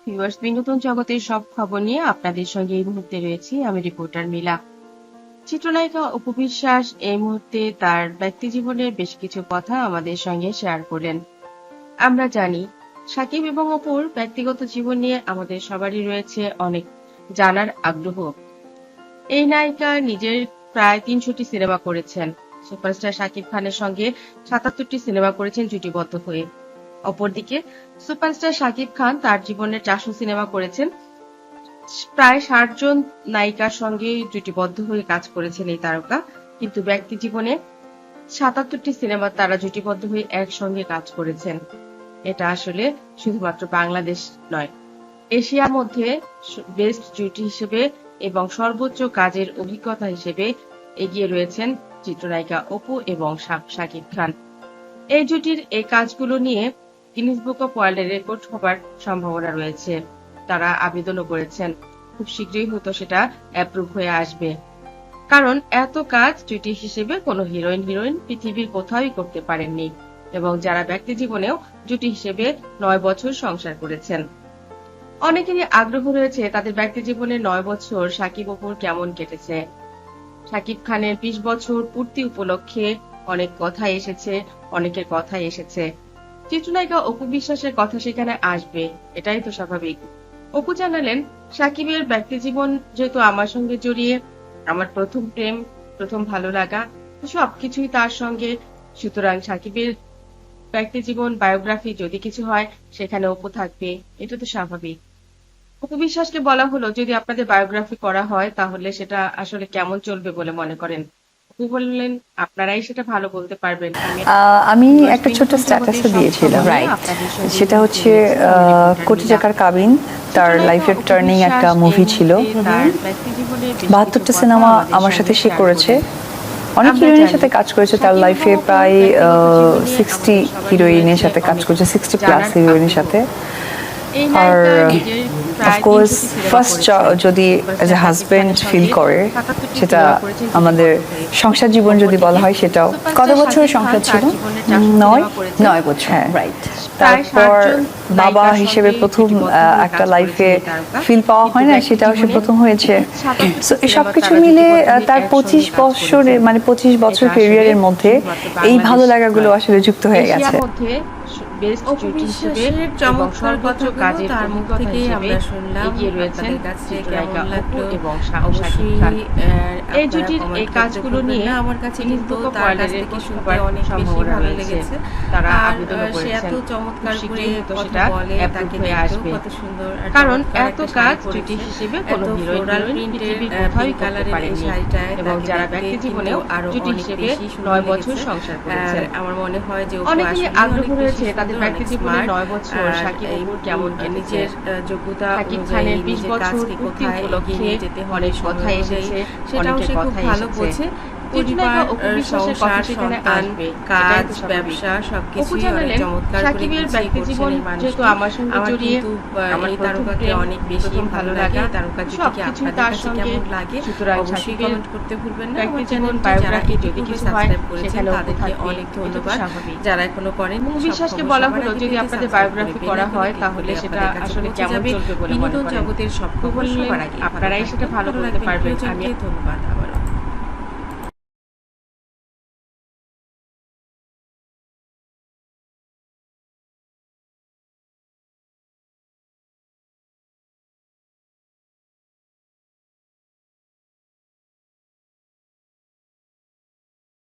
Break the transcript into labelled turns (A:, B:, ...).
A: Viewers, বিনোদন জগতের সব খবর নিয়ে আপনাদের সঙ্গে এই মুহূর্তে রয়েছি আমি রিপোর্টার মিলা। চিত্রনায়িকা অপু বিশ্বাস এই মুহূর্তে তার ব্যক্তি জীবনের বেশ কিছু কথা আমাদের সঙ্গে শেয়ার করলেন। আমরা জানি সাকিব এবং অপুর ব্যক্তিগত জীবন নিয়ে আমাদের সবারই রয়েছে অনেক জানার আগ্রহ। এই নায়িকা নিজের প্রায় ৩০০টি সিনেমা করেছেন। সুপারস্টার সাকিব খানের সঙ্গে ৭৭টি সিনেমা করেছেন জুটিবদ্ধ হয়ে। অপরদিকে সুপারস্টার সাকিব খান তার জীবনের ৪০০ সিনেমা করেছেন। প্রায় ৬০ জন নায়িকার সঙ্গে জুটিবদ্ধ হয়ে কাজ করেছেন এই তারকা। কিন্তু ব্যক্তি জীবনে ৭৭টি সিনেমা তারা জুটিবদ্ধ হয়ে একসঙ্গে কাজ করেছেন। এটা আসলে শুধুমাত্র বাংলাদেশ নয়, এশিয়ার মধ্যে বেস্ট জুটি হিসেবে এবং সর্বোচ্চ কাজের অভিজ্ঞতা হিসেবে এগিয়ে রয়েছেন চিত্রনায়িকা অপু এবং সাকিব খান। এই জুটির এই কাজগুলো নিয়ে গিনেস বুক অফ ওয়ার্ল্ডের রেকর্ড হবার সম্ভাবনা রয়েছে। তারা আবেদনও করেছেন, খুব শীঘ্রই হয়তো সেটা অ্যাপ্রুভ হয়ে আসবে। কারণ এত কাজ জুটি হিসেবে কোনো হিরোইন পৃথিবীর কোথাওই করতে পারেননি, এবং যারা ব্যক্তি জীবনেও জুটি হিসেবে ৯ বছর সংসার করেছেন। অনেকেরই আগ্রহ রয়েছে তাদের ব্যক্তি জীবনে ৯ বছর সাকিব অপুর কেমন কেটেছে। সাকিব খানের ২০ বছর পূর্তি উপলক্ষে অনেক কথাই এসেছে, অনেকের কথাই এসেছে। চিত্রনায়িকা অপু বিশ্বাসের কথা সেখানে আসবে, এটাই তো স্বাভাবিক। অপু জানালেন, সাকিবের ব্যক্তি জীবন যেহেতু আমার সঙ্গে জড়িয়ে, আমার প্রথম প্রেম, প্রথম ভালো লাগা সবকিছুই তার সঙ্গে, সুতরাং সাকিবের ব্যক্তি জীবন বায়োগ্রাফি যদি কিছু হয় সেখানে অপু থাকবে, এটা তো স্বাভাবিক। অপু বিশ্বাসকে বলা হলো, যদি আপনাদের বায়োগ্রাফি করা হয় তাহলে সেটা আসলে কেমন চলবে বলে মনে করেন। অপু বললেন, আপনারাই সেটা ভালো বলতে পারবেন।
B: আমি একটা ছোট স্ট্যাটাসও দিয়েছিলাম, রাইট, সেটা হচ্ছে কোটি টাকার কাবিন, তার লাইফের টার্নিং একটা মুভি ছিল। ৭২টা সিনেমা আমার সাথে সে করেছে, অনেক হিরোইনের সাথে কাজ করেছে তার লাইফে, প্রায় 60 হিরোইনের সাথে কাজ করেছে, 60+ হিরোইনের সাথে। আর অফকোর্স ফার্স্ট যদি অ্যাজ এ হাজব্যান্ড ফিল করে, সেটা আমাদের সংসার জীবন যদি বলা হয় সেটাও। কত বছরের সংসার ছিল? ৯ বছর, হ্যাঁ, রাইট। তারপর বাবা হিসেবে প্রথম একটা লাইফে ফিল পাওয়া হয় না, সেটাও সে প্রথম হয়েছে। সো এই সব কিছু মিলে তার 25 বছরের, মানে 25 বছর ক্যারিয়ারের মধ্যে এই ভালো লাগাগুলো আসলে যুক্ত হয়ে গেছে।
A: বেস্ট জুটি হিসেবে এবং সর্বোচ্চ কাজের তার মুখ থেকেই আমরা শুনলাম এগিয়ে রয়েছেন চিত্রনায়িকা অপু এবং সাকিব খান। এই জুটির এই কাজগুলো নিয়ে আমার কাছে কিন্তু তার কাছ থেকে শুনতে অনেক বেশি ভালো লেগেছে। তারা আবেদন করেছেন, এত চমৎকার করে কথা বলে, তাকে দেখতেও কত সুন্দর, কারণ এত কাজ জুটি হিসেবে কোনো হিরোইন পৃথিবীর কোথাওই করতে পারেনি, এবং যারা ব্যক্তি জীবনেও জুটি হিসেবে ৯ বছর সংসার করেছেন। আমার মনে হয় যে অনেকেরই আগ্রহ রয়েছে তাদের ব্যক্তি জীবনে ৯ বছর সাকিব অপুর কেমন কেটেছে। যোগ্যতা সাকিব খানের ২০ বছর পূর্তি উপলক্ষে অনেক কথাই এসেছে, সেটাও সে খুব ভালো বোঝে। পরিবার, সংসার, সন্তান, কাজ, ব্যবসা সবকিছুই অনেক চমৎকার করে সাকিবের ব্যক্তি জীবন যেহেতু আমার সঙ্গে জড়িয়ে, আমার এই তারকাকে অনেক বেশি ভালো লাগে। তারকা জুটিকে আপনাদের কাছে কেমন লাগে অবশ্যই কমেন্ট করতে ভুলবেন না। ব্যক্তি জীবন বায়োগ্রাফি যদি কিছু হয় সেখানে তাদেরকে অনেক ধন্যবাদ। যারা এখনো করেন, বিশ্বাসকে বলা হলো, যদি আপনাদের বায়োগ্রাফি করা হয় তাহলে সেটা আসলে কেমন চলবে বলে মনে করেন। বিনোদন জগতের সব খবর সবার আগে আপনারাই সেটা ভালো বলতে পারবেন। আমি ধন্যবাদ।